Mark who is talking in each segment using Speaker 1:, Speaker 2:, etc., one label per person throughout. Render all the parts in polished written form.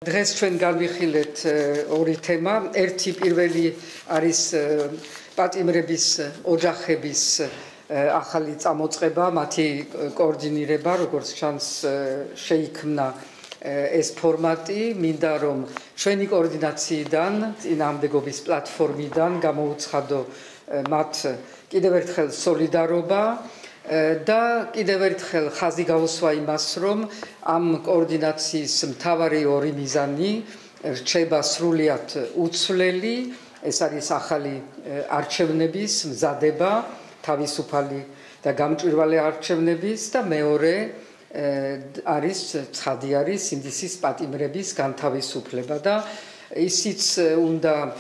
Speaker 1: დღეს ჩვენ გავიხილეთ ორი თემა. ერთი პირველი არის პატიმრების ოჯახების ახალი წამოწყება, მათი კოორდინირება, როგორც ჩანს შეიქმნა ეს ფორმატი. მინდა რომ ჩვენი კოორდინაციიდან, წინააღმდეგობის პლატფორმიდან გამოუცხადო მათ კიდევ ერთხელ სოლიდარობა და კიდევ ერთხელ ხაზი გაუსვა იმას, რომ ამ კოორდინაციის მთავარი ორი მიზანი რჩება სრულიად უცვლელი, ეს არის ახალი არჩევნების მზადება, თავისუფალი და გამჭვირვალე არჩევნების და მეორე არის ცხადი არის სინდისის პატიმრების განთავისუფლება და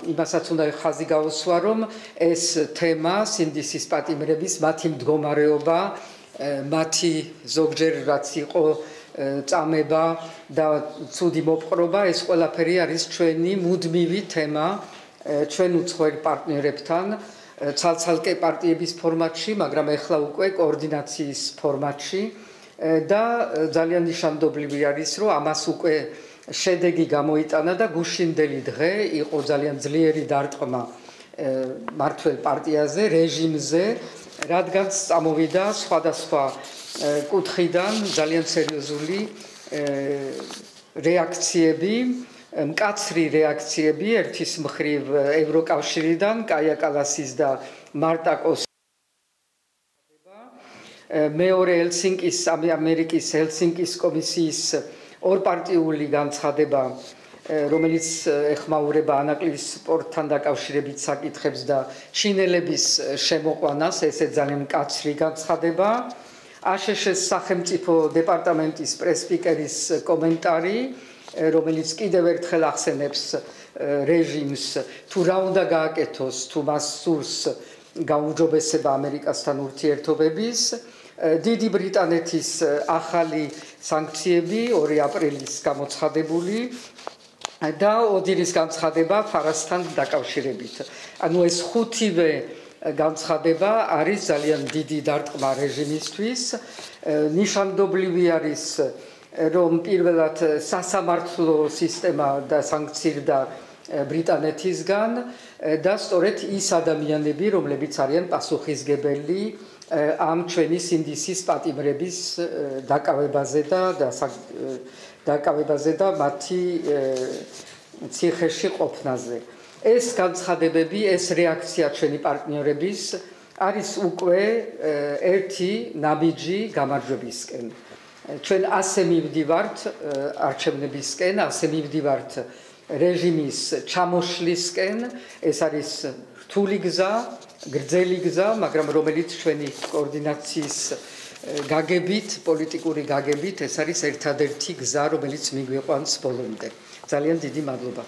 Speaker 1: იმასაც უნდა ხაზი გაუსვა, რომ ეს თემა სინდისის პატიმრების მათი მდგომარეობა, მათი ზოგჯერ რაც იყო წამება და ცუდი მოპყრობა, ეს ყველაფერი არის ჩვენი მუდმივი თემა ჩვენ უცხოელ პარტნიორებთან, ცალ-ცალკე პარტიების ფორმატში, მაგრამ ეხლა უკვე კოორდინაციის ფორმატში და ძალიან ნიშანდობლივი არის, რომ ამას უკვე შედეგი გამოიტანა და გუშინდელი დღე იყო ძალიან ძლიერი დარტყმა მართველ პარტიაზე, რეჟიმზე, რადგან წამოვიდა სხვადასხვა კუთხიდან ძალიან სერიოზული რეაქციები, მკაცრი რეაქციები, ერთის მხრივ ევროკავშირიდან, კაია კალასის და მარტაკოს მეორე ელსინკის, ამერიკის ელსინკის კომისიის ორპარტიული განცხადება, რომელიც ეხმაურება ანაკლიის სპორტთან დაკავშირებით საკითხებს და ჩინელების შემოყვანას, ესე ძალიან მკაცრი განცხადება. აშშ-ის სახელმწიფო დეპარტამენტის პრეს-სპიკერის კომენტარი, რომელიც კიდევ ერთხელ ახსენებს რეჟიმს, თუ რა უნდა გააკეთოს, თუ მას სურს გაუმჯობესება ამერიკასთან ურთიერთობების. დიდი ბრიტანეთის ახალი სანქციები 2 აპრილის გამოცხადებული და ოდილის განცხადება ფარასთან დაკავშირებით. ანუ ეს ხუთივე განცხადება არის ძალიან დიდი დარტყმა რეჟიმისთვის. ნიშანდობლივი არის, რომ პირველად სასამართლო სისტემა და სანქცირდა ბრიტანეთისგან და სწორედ ის ადამიანები, რომლებიც არიან პასუხისგებელი ამ ჩვენი სინდისის პატიმრების დაკავებაზე და მათი ციხეში ყოფნაზე. ეს განცხადებები, ეს რეაქცია ჩვენი პარტნიორების არის უკვე ერთი ნაბიჯი გამარჯვებისკენ. ჩვენ ასე მივდივართ არჩევნებისკენ, ასე მივდივართ რეჟიმის ჩამოშლისკენ, ეს არის რთული გზა, გრძელი გზა, მაგრამ რომელიც ჩვენი კოორდინაციის გაგებით, პოლიტიკური გაგებით, ეს არის ერთადერთი გზა, რომელიც მიგვიყვანს ბოლომდე. ძალიან დიდი მადლობა.